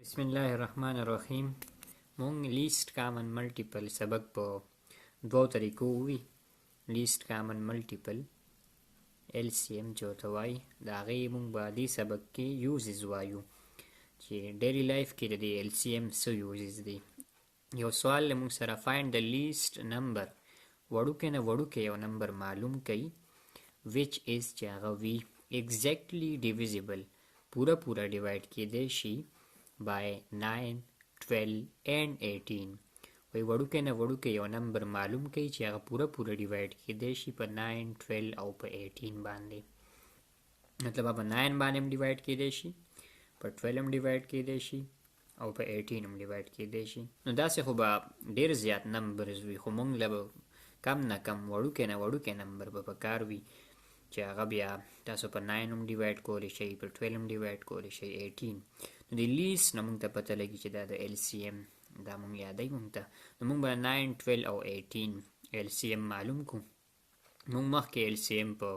बिस्मिल्लाहिर्रहमानिर्रहीम मोंग लीस्ट कामन मल्टीपल सबक पो दो तरीकों हुई लीस्ट कामन मल्टीपल एलसीएम जो तवाई दागे मोंग बादी सबक के यूजेस वायु जे डेली लाइफ के दे एलसीएम सो यूजेस दी यो सवाल मोंग सरा find the least number Vadu के यो नंबर मालूम कई विच इज जागा वी एग्जैक्टली डिविजिबल पूरा पूरा डिवाइड किए देशी by 9, 12 and 18 वही वड़ू के यो नंबर मालूम कई कि अगर पूरा पूरा डिवाइड किए देशी पर 9, 12 और पर 18 बांधे मतलब अब 9 बाने में डिवाइड किए देशी पर 12 में डिवाइड किए देशी और पर 18 में डिवाइड किए देशी नो दा से खुबा ढेर ज्यादा नंबर्स हुई खुमंग लब कम ना कम वड़ू के नंबर पर कार हुई چې هغه بیا تاسو په 9 هم ډیوایډ کولی شئ په 12 هم ډیوایډ کولی شئ 18 نو د لیست نه موږ ته پته لګي چې دا د LCM دا موږ یادوي موږ ته نو موږ به 9 12 او 18 LCM معلوم کو موږ مخکې LCM په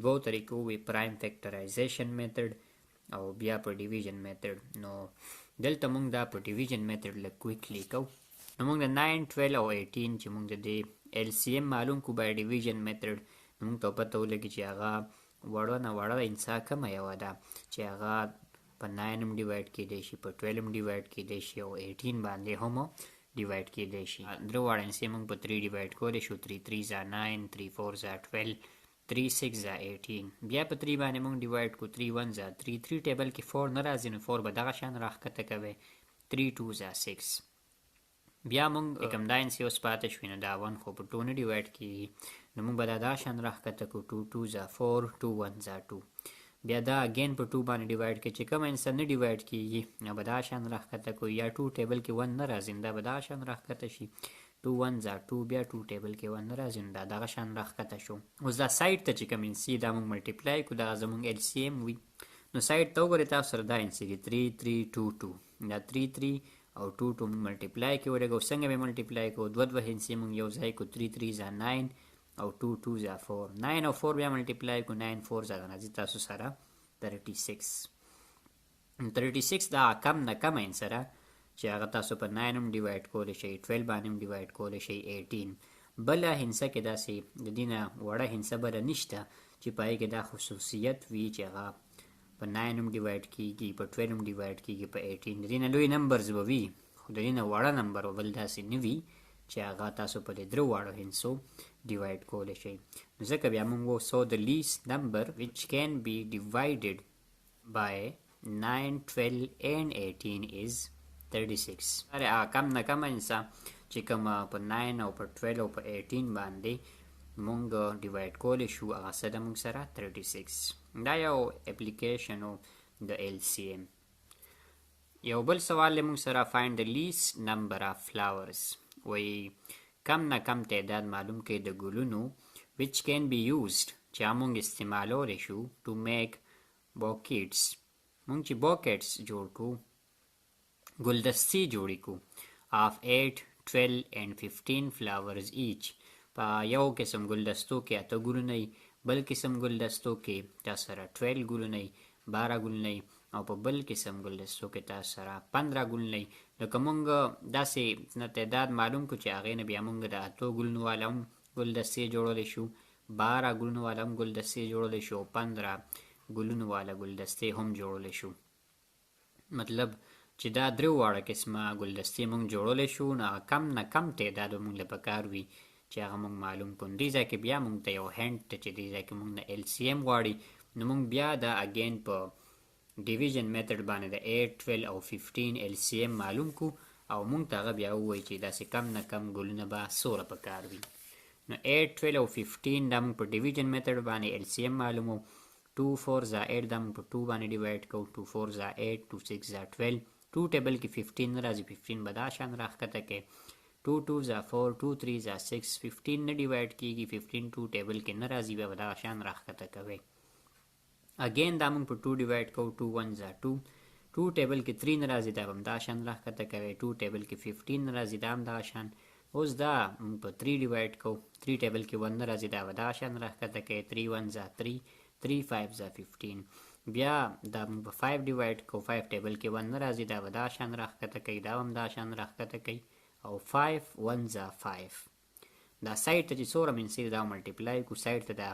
دوو طریقو وی پرایم فیکټرایزیشن میتھډ او بیا په ډیویژن میتھډ نو دلته موږ دا په ډیویژن میتھډ لږ کویکلی کوو نو موږ د 9 12 او 18 چې موږ د LCM معلوم کو بای ډیویژن میتھډ موږ ته پته ولګي چې هغه وړه انسا کومه یوه ده چې هغه په 9 هم ډیوایډ کیدی شي په 12 هم ډیوایډ کیدی شي او 18 باندې هم ډیوایډ کیدی شي درې واړه انسې موږ په 3 ډیوایډ کولی شو 3 3 زا 9 3 4 زا 12 3 6 زا 18 بیا په 3 باندې موږ ډیوایډ کو 3 1 زا 3 3 ټیبل کې 4 نه راځي نو 4 به دغه شان راښکته کوي 3 2 زا 6 بیا موږ کوم دا انسې اوس پاتې شوي نو دا 1 خو په 2 نه ډیوایډ کیږي نو موږ به دا شان راښکته کو 2 2 زا 4 2 1 زا 2 بیا دا اگین په 2 باندې ډیوایډ کې چې کوم انسر نه ډیوایډ کیږي نو به دا شان راښکته کو یا 2 ټیبل کې 1 نه راځي دا به دا شان راښکته شي 2 1 زا 2 بیا 2 ټیبل کې 1 نه راځي دا دغه شان راښکته شو اوس دا سایډ ته چې کوم انسي دا موږ ملټیپلای کو دا زموږ LCM وي نو سایډ ته وګورئ تاسو سره دا انسي 3 3 2 2 دا 3 3 او 2 2 موږ ملټیپلای کې ولګو څنګه به ملټیپلای کو دوه انسي موږ یو ځای کو 3 3 زا 9 او 2 2 زا 4 9 او 4 بیا ملټیپلای کو 9 4 زا راځي تاسو سره 36 دا کم نه کم انسره چې هغه تاسو په 9 هم ډیوایډ کولی شئ 12 باندې هم ډیوایډ کولی شئ 18 بله هندسه کې داسې د دې نه وړه هندسه بله نشته چې په هغې کې دا خصوصیت وي چې هغه په 9 هم ډیوایډ کیږي په 12 هم ډیوایډ کیږي په 18 د دې نه لوی نمبرز به وي خو د دې نه وړه نمبر بل داسې نه وي چې هغه تاسو په دې درو واړو هندسو ډیوایډ کولی شئ نو ځکه بیا موږ وسو د لیست نمبر which can be divided by 9 12 and 18 is 36 اره کم نه کم انسا چې کوم په 9 او په 12 او په 18 باندې مونږ ډیوایډ کولی شو هغه څه د مونږ سره 36 دا یو اپلیکیشن د LCM یو بل سوال مونږ سره find the least number of flowers وی کم نه کم تعداد معلوم کړئ د ګلونو which can be used چې مونږ استعمالولی شو to make bouquets مونږ چې bouquets جوړ کو ګلدستې جوړې کو of 8 12 and 15 flowers each په یو قسم ګلدستو کې 8 ګلونه بل قسم ګلدستو کې تاسو سره 12 ګلونه 12 ګلونه او په بل قسم ګلدستو کې تاسو سره 15 ګلونه لکه مونږ داسې تعداد معلوم کو چې هغې نه بیا مونږ د 8 ګلونو والا هم ګلدستې جوړولی شو 12 ګلونو والا هم ګلدستې جوړولی شو 15 ګلونو والا ګلدستې هم جوړولی شو مطلب چې دا درې واړه قسمه ګلدستې مونږ جوړولی شو نو کم نه کم تعداد به مونږ له پکار وي چې هغه مونږ معلوم کړو دې ځای کې بیا مونږ ته یو هینټ چې دې ځای کې مونږ نه LCM غواړي نو مونږ بیا دا اگین په ډیویژن میتھډ باندې د 8 12 او 15 LCM معلوم کو او مونږ ته هغه بیا ووایي چې داسې کم نه کم ګلونه به څومره پکار وي نو 8 12 او 15 دا مونږ په ډیویژن میتھډ باندې LCM معلومو 2 4 زا 8 دا مونږ په 2 باندې ډیوایډ کوو 2 4 زا 8 2 6 زا 12 2 ټیبل کې 15 نه راځي 15 به دا شان راښکته کې 2 2 زا 4 2 3 زا 6 15 نه ډیوایډ کیږي 15 2 ټیبل کې نه راځي به دا شان راښکته کوي اگین دا مونږ په 2 ډیوایډ کوو 2 1 زا 2 2 ټیبل کې 3 نه راځي دا هم دا شان راښکته کوي 2 ټیبل کې 15 نه راځي دا هم دا شان اوس دا مونږ په 3 ډیوایډ کوو 3 ټیبل کې 1 نه راځي دا به دا شان راښکته کوي 3 1 زا 3 3 5 زا 15 بیا دا موږ په 5 ډیوایډ کو 5 ټیبل کې 1 نه راځي دا به دا شان راښکته کوي دا هم دا شان راښکته کوي او 5 1 5 دا سایډ ته چې څومره منسي دا ملټیپلای کو سایډ ته دا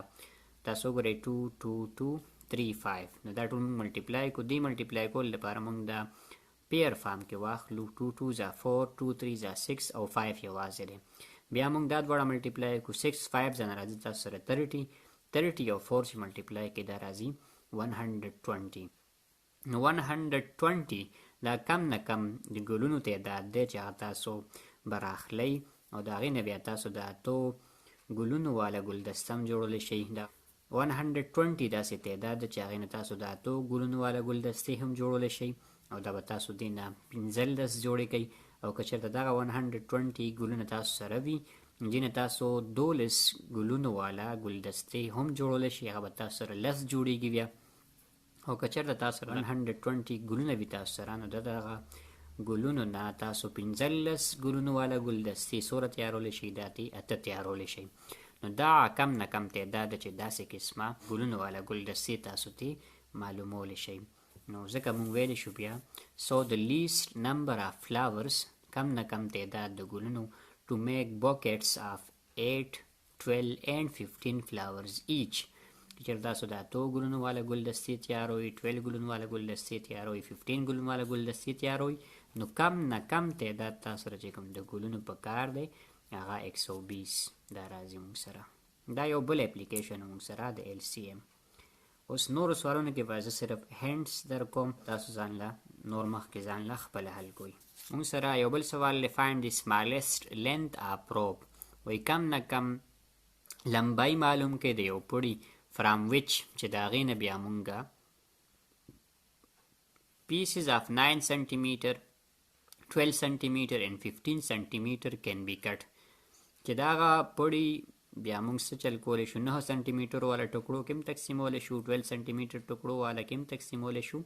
تاسو ګورئ 2 2 2 3 5 نو دا ټول موږ ملټیپلای کو دی ملټیپلای کول لپاره موږ دا پیر فارم کې واخلو 2 2 4 2 3 6 او 5 یوازې دی بیا موږ دا دواړه ملټیپلای کو 6 5 ځنه راځي تاسو سره 30 او 4 چې ملټیپلای کې دا راځي 120 نو 120 دا کم نه کم د ګلونو تعداد دی چې هغه تاسو براخلی او د هغې نه بیا تاسو د اتو ګلونو والا ګلدسته هم جوړولی شئ دا 120 داسې تعداد دی چې هغې نه تاسو د اتو ګلونو والا ګلدستې هم جوړولی شئ او دا به تاسو دې نه 15 جوړې کوي او که چېرته دغه 120 ګلونه تاسو سره وي دې نه تاسو 12 ګلونو والا ګلدستې هم جوړولی شئ هغه به تاسو سره 10 جوړېږي بیا او که چېرته تاسو سره 120 ګلونه وي تاسو سره نو دغه ګلونو نه تاسو 15 ګلونو والا ګلدستې څومره تیارولی شئ دا اته تیارولی شئ نو دا کم نه کم تعداد چې داسې قسمه ګلونو والا ګلدستې تاسو ته معلومولی شئ نو ځکه مونږ ویلی شو بیا so the least number of flowers کم نه کم تعداد د ګلونو to make buckets of 8 12 and 15 flowers each چېرته تاسو د اتو ګلونو والا ګلدستې تیاروئ 12 ګلونو والا ګلدستې تیاروئ 15 ګلونو والا ګلدستې تیاروئ نو کم نه کم تعداد تاسو سره چې کوم د ګلونو په کار دی هغه 120 دا راځي موږ سره دا یو بل اپلیکیشن موږ سره د LCM اوس نورو سوالونو کې به زه صرف هینټس در کوم تاسو ځان له نور مخکې ځان له خپله حل کوئ موږ سره یو بل سوال دی find the smallest length of rope وایي کم نه کم لمبای معلوم کړئ د یو پړي from which چې د هغې نه بیا مونږه pieces of 9 centimeter 12 centimeter and 15 centimeter can be cut چې دا هغه پړي بیا مونږ څه چل کولی شو 9 سانتي میټر والا ټکړو کې هم تقسیمولی شو 12 سانتي میټر ټکړو والا کې هم تقسیمولی شو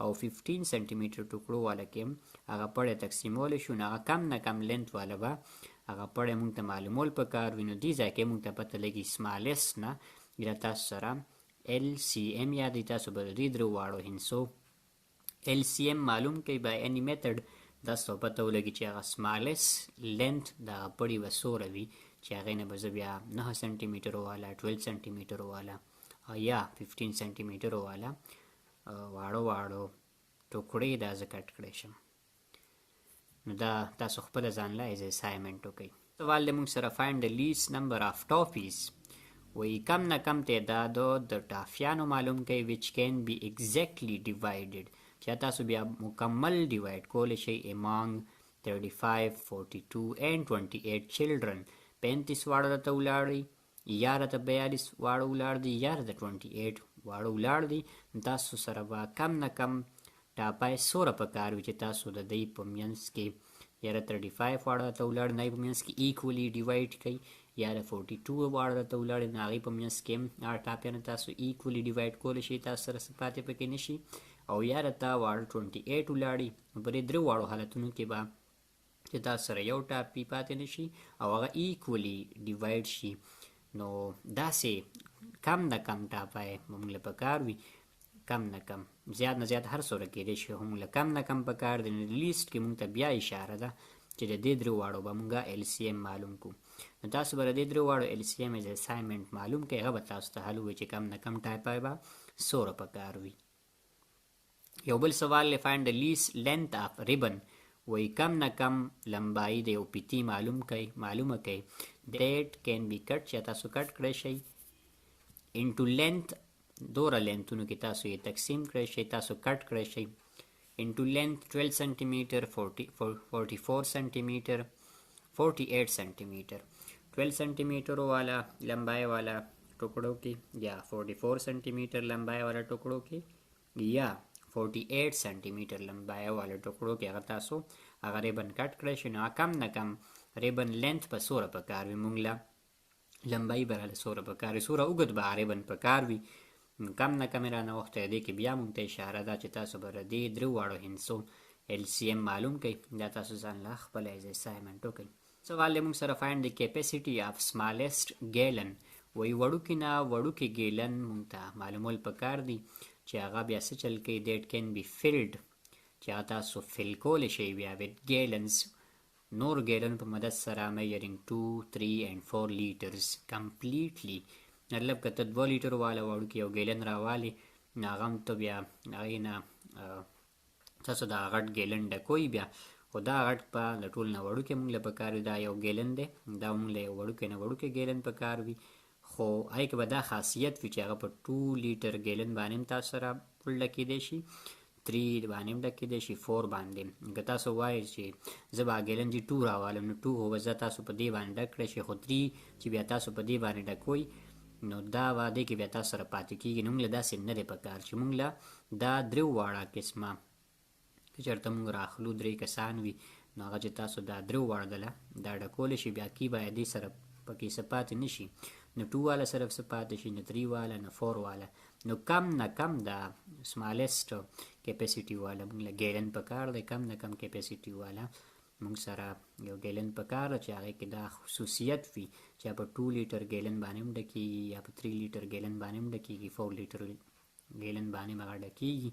او 15 سانتي میټر ټکړو والا کې هم هغه پړی تقسیمولی شو نو هغه کم نه کم لینت والا به هغه پړی مونږ ته معلومول پکار وي نو دې ځای کې مونږ ته پته لګي سمالست نه بیا تاسو سره LCM یادوي تاسو به د دې درو واړو هندسو LCM معلوم کوي by any method تاسو پته ولګي چې هغه سمالست لینت د هغه پړي به څومره وي چې هغې نه به زه بیا 9 سانتي میټرو والا 12 سانتي میټرو والا یا 15 سانتي میټرو والا واړو ټوکړې دا زه کټ کړی شم نو دا تاسو خپله ځان له ایز اسایمنټ وکئ سوال دی موږ سره find the least number of toffees وایي کم نه کم تعدادو د ټافیانو معلوم کوي which can be exactly divided چې تاسو بیا مکمل ډیوایډ کولی شئ among 35 42 and 28 children 35 واړه راته ولاړ دي یا راته 42 واړه ولاړ دي یا راته 28 واړه ولاړ دي تاسو سره به کم نه کم ټاپای څومره پکار وي چې تاسو د دوی په منځ کې یا د 35 واړه راته ولاړ نه په منځ کې ایکولي ډیوایډ کوئ یا د 42 واړه راته ولاړ نه هغې په منځ کې هم هغه ټاپیانه تاسو ایکولي ډیوایډ کولی شئ تاسو سره څه پاتې پکې نه شي او یا راته واړه 28 ولاړي په دې درې واړو حالتونو کې به چې تاسو سره یو ټاپي پاتې نه شي او هغه ایکولي ډیوایډ شي نو داسې کم نه کم ټاپی موږ له پکار وي کم نه کم زیات نه زیات هر څومره کیدی شي موږ له کم نه کم پکار دی نو لیست کې موږ ته بیا اشاره ده چې د دې درې واړو به موږ LCM معلوم کړو نو تاسو به د دې درې واړو LCM از اسایمنټ معلوم کړئ هغه به تاسو ته حل ووایي چې کم نه کم ټاپی به څومره پکار وي یو بل سوال دی find the least length of ribbon وایي کم نه کم لمبایي د یو پیتي معلومه کوي that can be cut چې تاسو کټ کړی شئ into length دوره لینتونو کې تاسو یې تقسیم کړی شئ تاسو کټ کړی شئ into length 12 سانتیمیټر 44 سانتیمیټر 48 سانتیمیټر 12 سانتیمیټر والا لمبای والا ټکړو کې یا 44 سانتیمیټر لمبای والا ټکړو کې یا 48 سانتیمیټر لمبای والا ټکړو کې هغه تاسو هغه ریبن کټ کړی شئ نو کم نه کم ریبن لینت په څومره پکار وي موږ له لمبایي به راله څومره پکار وي څومره اوږد به ریبن پکار وي کم نه کم یې رانه وخته دې کې بیا موږ ته اشاره ده چې تاسو به د دې درې واړو هندسو LCM معلوم کړئ دا تاسو ځان له خپله ایز اسایمنټ وکړئ سوال دی موږ سره find the capacity of smallest gallon وایي وړوکي نه وړوکي ګیلن موږ ته معلومول پکار دي چې هغه بیا څه چل کوي that can be filled چې هغه تاسو فل کولی شئ بیا with gallons نور ګیلن په مدد سره measuring 2, 3 and 4 liters completely مطلب که ته 2 لیټر والا وړوکی یو ګیلن راوالې نو هغه هم ته بیا هغې نه تاسو دا غټ ګیلن ډکوئ بیا خو دا غټ په د ټول نه وړوکی موږ له پکار وي دا یو ګیلن دی دا موږ له یو وړوکی نه وړوکی ګیلن پکار وي خو هغې کې به دا خاصیت وي چې هغه په 2 لیټر ګیلن باندې هم تاسو سره فل ډکېدی شي 3 باندې هم ډکېدی شي 4 باندې که تاسو وایئ چې زه به ګیلن چې 2 راوالم نو 2 خو به زه تاسو په دې باندې ډک کړی شي خو 3 چې بیا تاسو په دې باندې ډکوئ نو دا واده کې بیا تاسو سره پاتې کېږي نو موږ له داسې نه دی پکار چې موږ له دا درې واړه قسمه که چېرته موږ راخلو 3 کسان وي نو هغه چې تاسو دا 3 واړه دله دا ډکولی شي بیا کې باید دې سره پکې څه پاتې نه شي نو 2 والا صرف څه پاتې شي نو 3 والا نو 4 والا نو کم نه کم دا سمالسټ کیپیسټي والا موږ له ګیلن پکار دی کم نه کم کیپیسټي والا موږ سره یو ګیلن پکار دی چې هغې کې دا خصوصیت وي چې په 2 لیټر ګیلن باندې هم ډکېږي یا په 3 لیټر ګیلن باندې هم ډکېږي 4 لیټر ګیلن باندې هم هغه ډکېږي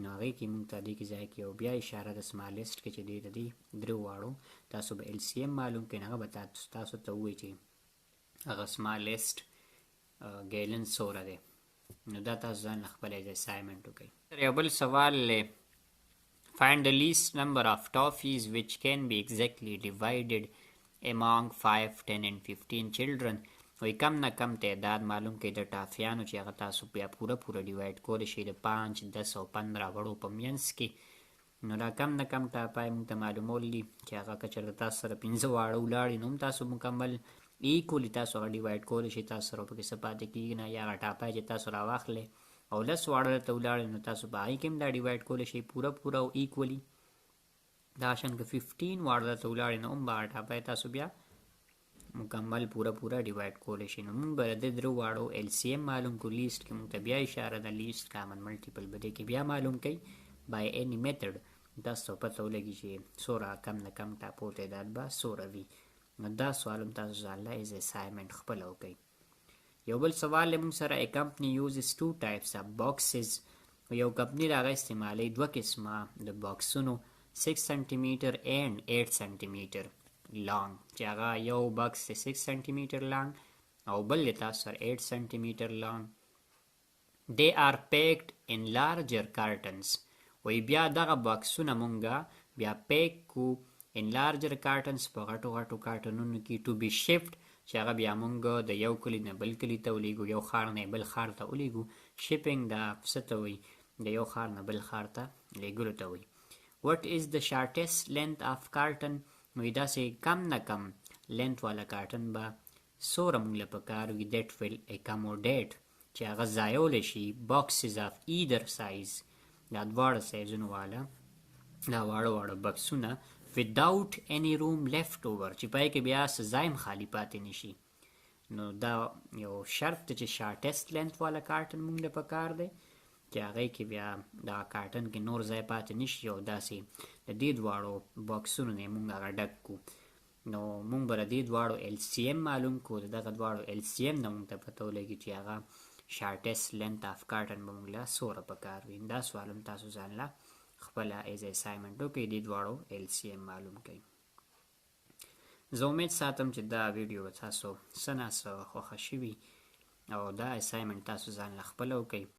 نو هغې کې موږ ته دې کې ځای کې یو بیا اشاره د سمالسټ کې چې دی د دې 3 واړو تاسو به LCM معلوم کړئ هغه به تاسو ته ووایي چې هغه سمالسټ ګیلن څومره دی نو دا تاسو ځان له خپله اسایمنټ وکړئ یو بل سوال دی find the least number of toffees which can be exactly divided among 5, 10 and 15 children وی کم نه کم تعداد معلوم کړئ د ټافیانو چې هغه تاسو بیا پوره ډیوایډ کولی شئ د 5, 10 او 15 وړو په منځ کې نو دا کم نه کم ټاپای موږ ته معلومول دي چې هغه که چېرته تاسو سره 15 واړه ولاړې نو هم تاسو مکمل ایکولی تاسو هغه ډیوایډ کولی شئ تاسو سره پکې څه پاتې کېږي نه یا هغه ټاپای چې تاسو راواخلئ او 10 واړه درته ولاړې نو تاسو په هغې کې هم دا ډیوایډ کولی شئ پوره او ایکولی دا شان که 15 واړه درته ولاړې نو هم به هغه ټاپای تاسو بیا مکمل پوره ډیوایډ کولی شي نو موږ به د 3 واړو LCM معلوم کړو لیست کې موږ ته بیا اشاره ده لیست کامن ملټیپل به دې کې بیا معلوم کوي بای any method تاسو ته پته ولګي چې څومره کم نه کم ټاپو تعداد به څومره وي نو دا سوال هم تاسو ځان له ایز اسایمنټ خپله وکړئ یو بل سوال له موږ سره a company uses 2 types of boxes یو کمپني د هغه استعمالوي 2 قسمه د باکسونو 6 سانتیمیټر and 8 سانتیمیټر لانګ چې هغه یو باکس 6 سانتیمیټر لانګ او بل یې تاسو سره 8 سانتیمیټر لانګ they are packed in larger cartons وی بیا دغه باکسونه مونږه بیا پیک کو in larger cartons په غټو کارټونونو کې to be shipped چې هغه بیا مونږ د یو کلي نه بل کلي ته ولیږو یو ښار نه بل ښار ته ولیږو shipping دا څه ته وایي د یو ښار نه بل ښار ته لیږلو ته وایي what is the shortest length of carton نو داسې کم نه کم لینت والا کارټن به څومره موږ له پکار وي that will accommodate چې هغه ځایولی شي boxes of either size دا دواړه سایزونو والا دا واړه بکسونه without any room left over چې پای کې بیا څه ځای هم خالي پاتې نه شي نو دا یو شرط دی چې شارټیسټ لینت والا کارټن موږ له پکار دی چې هغې کې بیا دا کارټن کې نور ځای پاتې نه شي او داسې د دې دواړو باکسونو نه موږ هغه ډک کړو نو موږ به د دې دواړو LCM معلوم کړو د دغه دواړو LCM نه موږ ته پته ولګي چې هغه شارټیسټ لینت آف کارټن به موږ له څومره پکار وي دا سوال هم تاسو ځان له خپله ایز اسایمنټ وکړئ دې دواړو LCM معلوم کړئ زه امید ساتم چې دا ویډیو به تاسو څه نه څه خوښه شوي او دا اسایمنټ تاسو ځان له خپله وکړئ